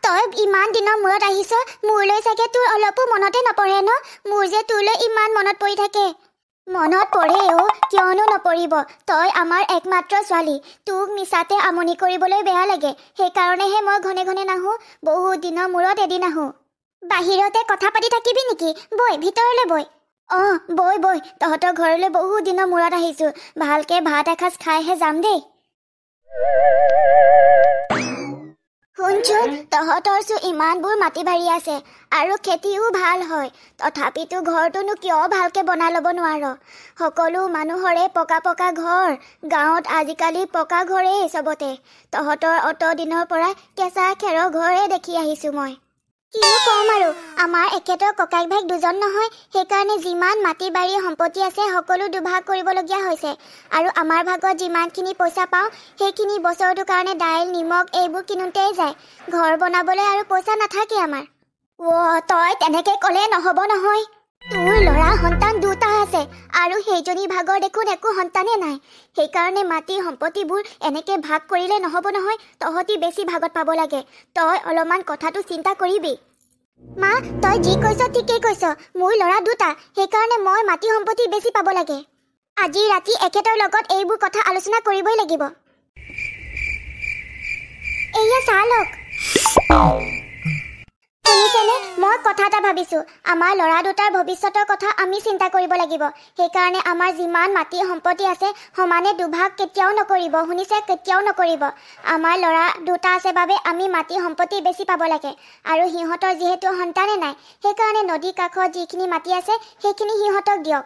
তই ইমান দিনৰ মূৰত আহিছ, মোৰলৈ চাগে তোৰ অলপো মনতে নপৰে ন? মোৰ যে তোৰলৈ ইমান মনত পৰি থাকে। মনত পৰে কিয়নো নপৰিব? তই আমাৰ একমাত্ৰ ছোৱালী। তোক মিছাতে আমনি কৰিবলৈ বেয়া লাগে, সেইকাৰণেহে মই ঘনে ঘনে নাহো। বহুত দিনৰ মূৰত এদিন আহো। বাহিৰতে কথা পাতি থাকিবি নেকি? বৈ ভিতৰলৈ বৈ। বৈ তহঁতৰ ঘৰলৈ বহুত দিনৰ মূৰত আহিছো। ভালকে ভাত এসাঁজ খাইহে যাম দেই। শুনচোন, তহঁতৰচো ইমানবোৰ মাটি বাৰী আছে আৰু খেতিও ভাল হয়, তথাপিতো ঘৰটোনো কিয় ভালকে বনাই ল'ব নোৱাৰ? সকলো মানুহৰে পকা পকা ঘৰ। গাঁৱত আজিকালি পকা ঘৰেই চবতে। তহঁতৰ অত দিনৰ পৰা কেঁচা খেৰৰ ঘৰে দেখি আহিছো মই। কিনো কম আৰু, আমাৰ একেটা ককাইক ভাইক দুজন নহয়, সেইকাৰণে যিমান মাটি বাৰী সম্পত্তি আছে সকলো দুভাগ কৰিবলগীয়া হৈছে। আৰু আমাৰ ভাগত যিমানখিনি পইচা পাওঁ সেইখিনি বছৰটোৰ কাৰণে দাইল নিমখ এইবোৰ কিনোতেই যায়। ঘৰ বনাবলৈ আৰু পইচা নাথাকে আমাৰ। তই তেনেকে ক'লে নহ'ব নহয়। তোৰ ল'ৰা সন্তান দুটা আছে আৰু সেইজনী ভাগৰ দেখোন একো সন্তানে নাই। সেইকাৰণে মাটি সম্পত্তিবোৰ এনেকে ভাগ কৰিলে নহ'ব নহয়। তহঁতি বেছি ভাগত পাব লাগে। তই অলপমান কথাটো চিন্তা কৰিবি। মা, তই যি কৈছ ঠিকেই কৈছ। মোৰ ল'ৰা দুটা, সেইকাৰণে মই মাটি সম্পত্তি বেছি পাব লাগে। আজি ৰাতি এখেতৰ লগত এইবোৰ কথা আলোচনা কৰিবই লাগিব। এয়া চাহ লওক। শুনিছেনে? মই কথা এটা ভাবিছো। আমাৰ ল'ৰা দুটাৰ ভৱিষ্যতৰ কথা আমি চিন্তা কৰিব লাগিব। সেইকাৰণে আমাৰ যিমান মাটি সম্পত্তি আছে সমানে দুভাগ কেতিয়াও নকৰিব, শুনিছে? কেতিয়াও নকৰিব। আমাৰ ল'ৰা দুটা আছে বাবে আমি মাটি সম্পত্তি বেছি পাব লাগে। আৰু সিহঁতৰ যিহেতু সন্তানে নাই, সেইকাৰণে নদীৰ কাষত যিখিনি মাটি আছে সেইখিনি সিহঁতক দিয়ক।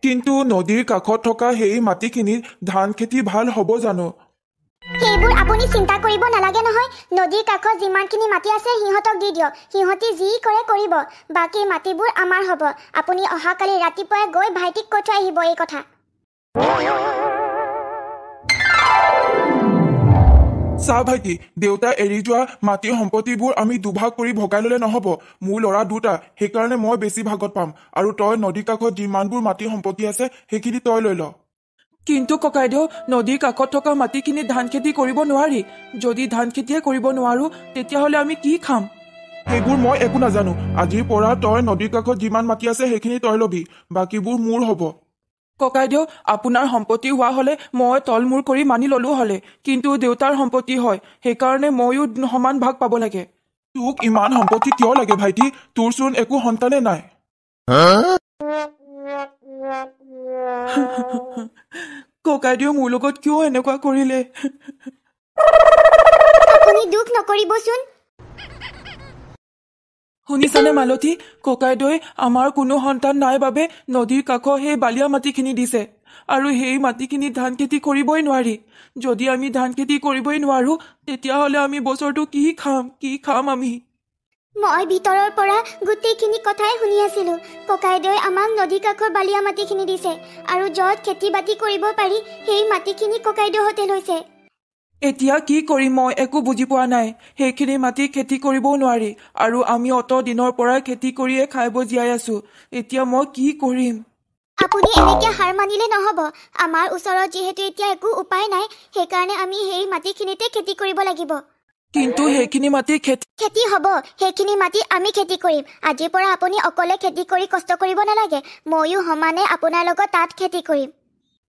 কিন্তু নদীৰ কাষত থকা সেই মাটিখিনিত ধান খেতি ভাল হ'ব জানো? সেইবোৰ আপুনি চিন্তা কৰিব নালাগে নহয়। নদীৰ কাষত যিমানখিনি মাটি আছে সিহঁতক দি দিয়ক। সিহঁতি যি কৰে কৰিব। বাকী মাটিবোৰ আমাৰ হ'ব। আপুনি অহাকালি ৰাতিপুৱাই গৈ ভাইটিক কৈ থৈ আহিব এই কথা। চা ভাইটি, দেউতাই এৰি যোৱা মাটি সম্পত্তিবোৰ আমি দুভাগ কৰি ভগাই ল'লে নহ'ব। মোৰ ল'ৰা দুটা, সেইকাৰণে মই বেছি ভাগত পাম। আৰু তই নদীৰ কাষত যিমানবোৰ মাটি সম্পত্তি আছে সেইখিনি তই লৈ ল। কিন্তু ককাইদেউ, নদীৰ কাষত থকা মাটিখিনিত ধান খেতি কৰিব নোৱাৰি। যদি ধান খেতিয়ে কৰিব নোৱাৰো তেতিয়াহ'লে আমি কি খাম? সেইবোৰ মই একো নাজানো। আজিৰ পৰা তই নদীৰ কাষত যিমান মাটি আছে সেইখিনি তই ল'বি, বাকীবোৰ মোৰ হ'ব। ককাইদেউ, আপোনাৰ সম্পত্তি হোৱা হ'লে মই তল মূৰ কৰি মানি ল'লো হ'লে, কিন্তু দেউতাৰ সম্পত্তি হয়, সেইকাৰণে ময়ো সমান ভাগ পাব লাগে। তোক ইমান সম্পত্তি কিয় লাগে ভাইটি? তোৰচোন একো সন্তানে নাই। ককাইদেউ মোৰ লগত কিয় এনেকুৱা কৰিলে? আপুনি দুখ নকৰিবচোন। শুনিছানে মালতী? ককাইদেউৱে আমাৰ কোনো সন্তান নাই বাবে নদীৰ কাষৰ সেই বালিয়া মাটিখিনি দিছে। আৰু সেই মাটিখিনিত ধান খেতি কৰিবই নোৱাৰি। যদি আমি ধান খেতি কৰিবই নোৱাৰো তেতিয়াহ'লে আমি বছৰটো কি খাম আমি? মই ভিতৰৰ পৰা গোটেইখিনি কথাই শুনি আছিলো। ককাইদেউৱে আমাক নদীৰ কাষৰ বালিয়া মাটিখিনি দিছে আৰু য'ত খেতি বাতি কৰিব পাৰি সেই মাটিখিনি ককাইদেউহঁতে লৈছে। এতিয়া কি কৰিম মই একো বুজি পোৱা নাই। সেইখিনি মাটি খেতি কৰিবও নোৱাৰি আৰু আমি অত দিনৰ পৰা খেতি কৰিয়ে খাই বৈ জীয়াই আছো। এতিয়া মই কি কৰিম? আপুনি এনেকে হাৰ মানিলে নহ'ব। আমাৰ ওচৰত যিহেতু এতিয়া একো উপায় নাই, সেইকাৰণে আমি সেই মাটিখিনিতে খেতি কৰিব লাগিব। কিন্তু সেইখিনি মাটি খেতি হ'ব। সেইখিনি মাটি আমি খেতি কৰিম। আজিৰ পৰা আপুনি অকলে খেতি কৰি কষ্ট কৰিব নালাগে। ময়ো সমানে আপোনাৰ লগত তাত খেতি কৰিম।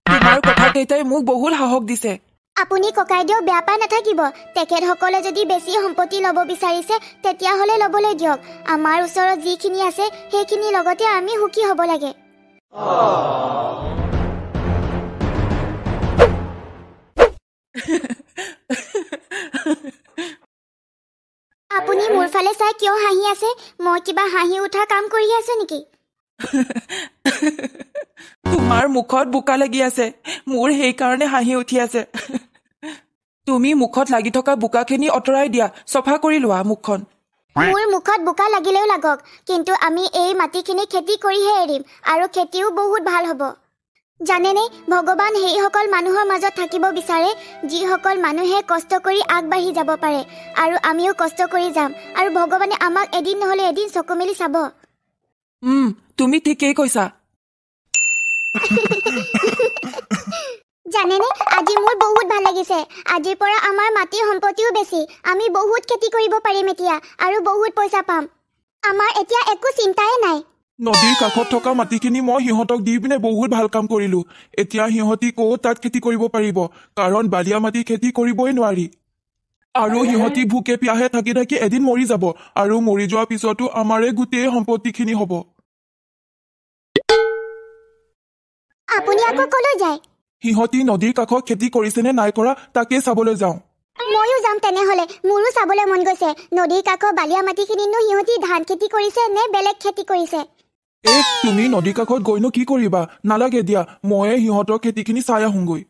তোমাৰ কথা কেইটাই মোক বহুত সাহস দিছে। আপুনি ককাইদেউ বেয়া পাই নাথাকিব। তেখেতসকলে যদি বেছি সম্পত্তি ল'ব বিচাৰিছে তেতিয়াহ'লে ল'বলৈ দিয়ক। আমাৰ ওচৰত যিখিনি আছে সেইখিনিৰ লগতে আমি সুখী হ'ব লাগে। আপুনি মোৰ ফালে চাই কিয় হাঁহি আছে? মই কিবা হাঁহি উঠা কাম কৰি আছো নেকি? তোমাৰ মুখত বোকা লাগি আছে, মোৰ সেইকাৰণে হাঁহি উঠি আছে। তুমি মুখত লাগি থকা বোকাখিনি অঁতৰাই দিয়া, চফা কৰি লোৱা মুখখন। মোৰ মুখত বোকা লাগিলেও লাগক, কিন্তু আমি এই মাটিখিনি খেতি কৰিহে এৰিম আৰু খেতিও বহুত ভাল হ'ব। জানেনে, ভগৱান সেইসকল মানুহৰ মাজত থাকিব বিচাৰে যিসকল মানুহে কষ্ট কৰি আগবাঢ়ি যাব পাৰে। আৰু আমিও কষ্ট কৰি যাম আৰু ভগৱানে আমাক এদিন নহ'লে এদিন চকু মেলি চাব। তুমি ঠিকেই কৈছা। জানেনে আজি মোৰ বহুত ভাল লাগিছে আজিৰ পৰা আমাৰ মাটিৰ সম্পত্তিও বেছি আমি বহুত খেতি কৰিব পাৰিম এতিয়া আৰু বহুত পইচা পাম আমাৰ এতিয়া একো চিন্তাই নাই নদীৰ কাষত থকা মাটিখিনি মই সিহঁতক দি পিনে বহুত ভাল কাম কৰিলো এতিয়া সিহঁতি ক'ত তাত খেতি কৰিব পাৰিব কাৰণ বালিয়া মাটি খেতি কৰিবই নোৱাৰি আৰু সিহঁতি ভোকে পিয়াহে থাকি থাকি এদিন মৰি যাব আৰু মৰি যোৱাৰ পিছতো আমাৰে গোটেই সম্পত্তিখিনি হ'ব আপুনি আকৌ কলৈ যায় সিহঁতি নদীৰ কাষত খেতি কৰিছেনে নাই কৰা তাকে চাবলৈ যাওঁ ময়ো যাম তেনেহলে মোৰো চাবলৈ মন গৈছে নদীৰ কাষৰ বালিয়া মাটিখিনিনো সিহঁতি ধান খেতি কৰিছে নে বেলেগ খেতি কৰিছে তুমি নদীৰ কাষত গৈনো কি কৰিবা নালাগে দিয়া ময়ে সিহঁতৰ খেতিখিনি চাই আহোঁগৈ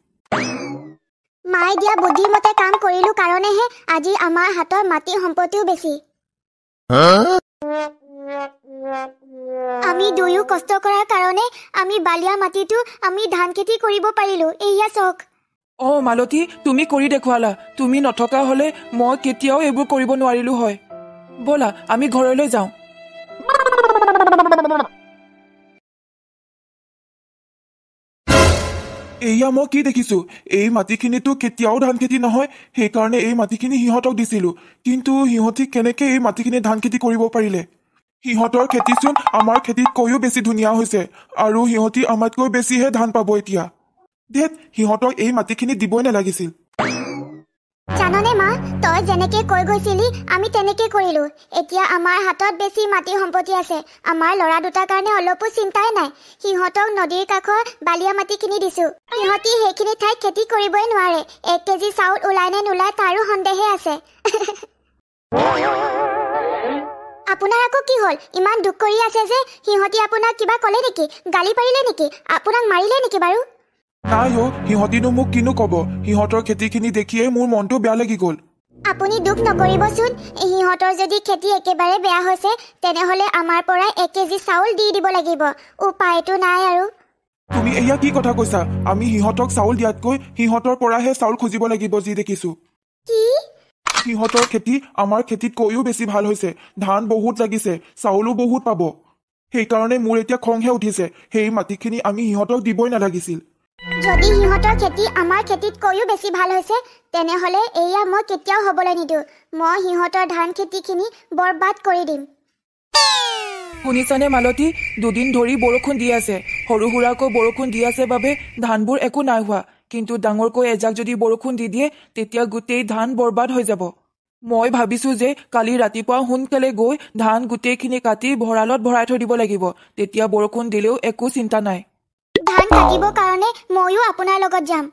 মায়ে দিয়া বুদ্ধিমতে কাম কৰিলো কাৰণেহে আজি আমাৰ হাতৰ মাটি সম্পত্তিও বেছি আমি দুয়ো কষ্ট কৰাৰ কাৰণে আমি বালিয়া মাটিটো আমি ধান খেতি কৰিব পাৰিলো এয়া চাওক মালতী তুমি কৰি দেখুৱালা তুমি নথকা হলে মই কেতিয়াও এইবোৰ কৰিব নোৱাৰিলো হয় ব'লা আমি ঘৰলৈ যাওঁ এয়া মই কি দেখিছো এই মাটিখিনিতো কেতিয়াও ধান খেতি নহয় সেইকাৰণে এই মাটিখিনি সিহঁতক দিছিলো কিন্তু সিহঁতি কেনেকে এই মাটিখিনি ধান খেতি কৰিব পাৰিলে সিহঁতৰ খেতিচোন আমাৰ খেতিতকৈও বেছি ধুনীয়া হৈছে আৰু সিহঁতি আমাতকৈ বেছিহে ধান পাব এতিয়া দেখ সিহঁতক এই মাটিখিনি দিবই নালাগিছিল জাননে মা তই যেনেকে কৈ গৈছিলি আমি তেনেকে কৰিলো এতিয়া আমাৰ হাতত বেছি মাটি সম্পত্তি আছে আমাৰ ল'ৰা দুটাৰ কাৰণে অলপো চিন্তাই নাই সিহঁতক নদীৰ কাষৰ বালিয়া মাটিখিনি দিছো সিহঁতি সেইখিনি ঠাইত খেতি কৰিবই নোৱাৰে 1 কেজি চাউল ওলাই নে নোলাই তাৰো সন্দেহে আছে আপোনাৰ আকৌ কি হ'ল ইমান দুখ কৰি আছে যে সিহঁতি আপোনাক কিবা ক'লে নেকি গালি পাৰিলে নেকি আপোনাক মাৰিলে নেকি বাৰু নাই সিহঁতিনো মোক কিনো কব সিহঁতৰ খেতিখিনি দেখিয়ে মোৰ মনটো বেয়া লাগি গ'ল আপুনি দুখ নকৰিবচোন সিহঁতৰ যদি খেতি একেবাৰে বেয়া হৈছে তেনেহলে আমাৰ পৰা 1 কেজি চাউল দি দিব লাগিব উপায়টো নাই আৰু তুমি এয়া কি কথা কৈছা আমি সিহঁতক চাউল দিয়াতকৈ সিহঁতৰ পৰাহে চাউল খুজিব লাগিব যি দেখিছো কি সিহঁতৰ খেতি আমাৰ খেতিতকৈও বেছি ভাল হৈছে ধান বহুত লাগিছে চাউলো বহুত পাব সেইকাৰণে মোৰ এতিয়া খংহে উঠিছে সেই মাটিখিনি আমি সিহঁতক দিবই নালাগিছিল যদি সিহঁতৰ খেতি আমাৰ খেতিতকৈও বেছি ভাল হৈছে তেনেহলে এয়া মই কেতিয়াও হ'বলৈ নিদিওঁ মই সিহঁতৰ ধান খেতিখিনি বৰবাদ কৰি দিম শুনিছানে মালতী দুদিন ধৰি বৰষুণ দি আছে সৰু সুৰাকৈ বৰষুণ দি আছে বাবে ধানবোৰ একো নাই হোৱা কিন্তু ডাঙৰকৈ এজাক যদি বৰষুণ দি দিয়ে তেতিয়া গোটেই ধান বৰবাদ হৈ যাব মই ভাবিছো যে কালি ৰাতিপুৱা সোনকালে গৈ ধান গোটেইখিনি কাটি ভঁৰালত ভৰাই থৈ দিব লাগিব তেতিয়া বৰষুণ দিলেও একো চিন্তা নাই ধান কাটিবৰ কাৰণে ময়ো আপোনাৰ লগত যাম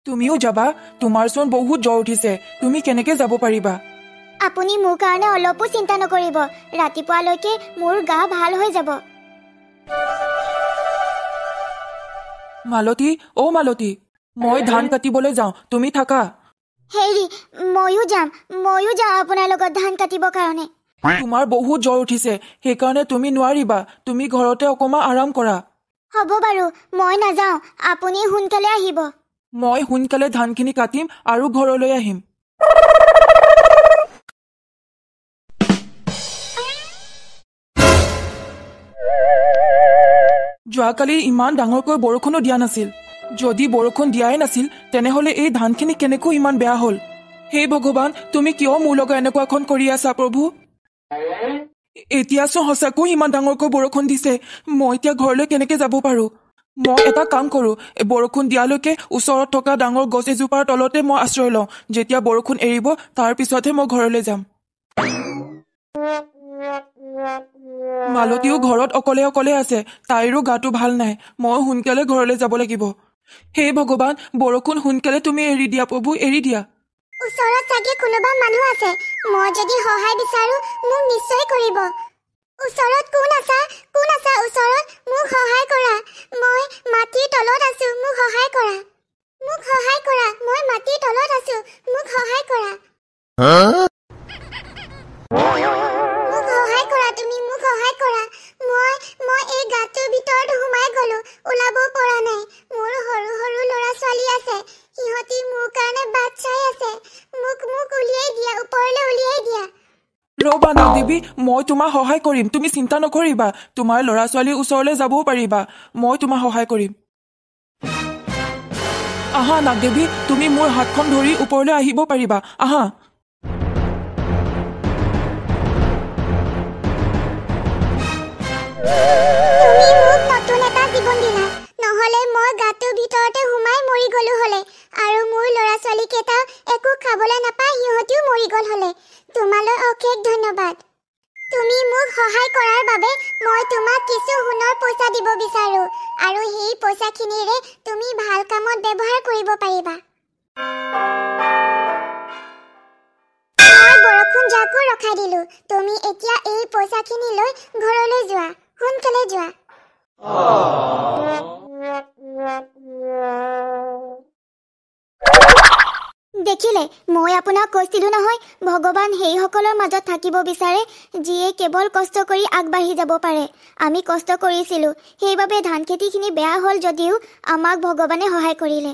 তুমিও যাবা তোমাৰচোন বহুত জ্বৰ উঠিছে তুমি কেনেকে যাব পাৰিবা আপুনি মোৰ কাৰণে অলপো চিন্তা নকৰিব ৰাতিপুৱালৈকে মোৰ গা ভাল হৈ যাব মালতী মালতী মই ধান কাটিবলৈ যাওঁ তুমি থাকা হেৰি ময়ো যাওঁ আপোনাৰ লগত ধান কাটিবৰ কাৰণে তোমাৰ বহুত জ্বৰ উঠিছে সেইকাৰণে তুমি নোৱাৰিবা তুমি ঘৰতে অকণমান আৰাম কৰা হ'ব বাৰু মই নাযাওঁ আপুনি সোনকালে আহিব মই সোনকালে ধানখিনি কাটিম আৰু ঘৰলৈ আহিম যোৱাকালি ইমান ডাঙৰকৈ বৰষুণো দিয়া নাছিল যদি বৰষুণ দিয়াই নাছিল তেনেহলে এই ধানখিনি কেনেকৈ ইমান বেয়া হ'ল হে ভগৱান তুমি কিয় মোৰ লগত এনেকুৱাখন কৰি আছা প্ৰভু এতিয়াচোন সঁচাকৈ ইমান ডাঙৰকৈ বৰষুণ দিছে মই এতিয়া ঘৰলৈ কেনেকে যাব পাৰো মই এটা কাম কৰো বৰষুণ দিয়ালৈকে ওচৰত থকা ডাঙৰ গছ এজোপাৰ তলতে মই আশ্ৰয় লওঁ যেতিয়া বৰষুণ এৰিব তাৰ পিছতহে মই ঘৰলৈ যাম মালতীও ঘৰত অকলে অকলে আছে তাইৰো গাটো ভাল নাই মই সোনকালে ঘৰলৈ যাব লাগিব হে ভগৱান বৰষুণ সোনকালে তুমি এৰি দিয়া প্ৰভু এৰি দিয়া ওচৰত চাগে কোনোবা মানুহ আছে মই যদি সহায় বিচাৰো মোক নিশ্চয় কৰিব ওচৰত কোন আছা ওচৰত মোক সহায় কৰা মই মাটিৰ তলত আছো মোক সহায় কৰা মই মাটিৰ তলত আছো মোক সহায় কৰা তুমি মোক সহায় কৰা মই এই গাঁতৰ ভিতৰত সোমাই গলো ওলাব পৰা নাই মোৰ সৰু সৰু ল'ৰা ছোৱালী আছে সিহঁতি মোৰ কাৰণে বাট চাই আছে মোক উলিয়াই দিয়া ওপৰলৈ উলিয়াই দিয়া ৰবা নদেৱী মই তোমাক সহায় কৰিম তুমি চিন্তা নকৰিবা তোমাৰ ল'ৰা ছোৱালীৰ ওচৰলৈ যাবও পাৰিবা মই তোমাক সহায় কৰিম আহা নাগদেৱী, তুমি মোৰ হাতখন ধৰি ওপৰলৈ আহিব পাৰিবা, আহা। তুমি মোক নতুন এটা জীৱন দিলা, নহলে মই গাটোৰ ভিতৰতে সোমাই মৰি গলো হলে, আৰু মোৰ ল'ৰা ছোৱালী কেইটা একো খাবলৈ নাপায়, সিহঁতিও মৰি গল হলে। তোমালৈ অশেষ ধন্যবাদ। তুমি মোক সহায় কৰাৰ বাবে মই তোমাক কিছু সোণৰ পইচা দিব বিচাৰো, আৰু সেই পইচাখিনিৰে তুমি ভাল কামত ব্যৱহাৰ কৰিব পাৰিবা। মই বৰষুণ জাকো ৰখাই দিলো, তুমি এতিয়া এই পইচাখিনি লৈ ঘৰলৈ যোৱা, সোনকালে যোৱা। দেখিলে, মই আপোনাক কৈছিলো নহয়, ভগৱান সেইসকলৰ মাজত থাকিব বিচাৰে যিয়ে কেৱল কষ্ট কৰি আগবাঢ়ি যাব পাৰে। আমি কষ্ট কৰিছিলো, সেইবাবে ধান খেতিখিনি বেয়া হ'ল যদিও আমাক ভগৱানে সহায় কৰিলে।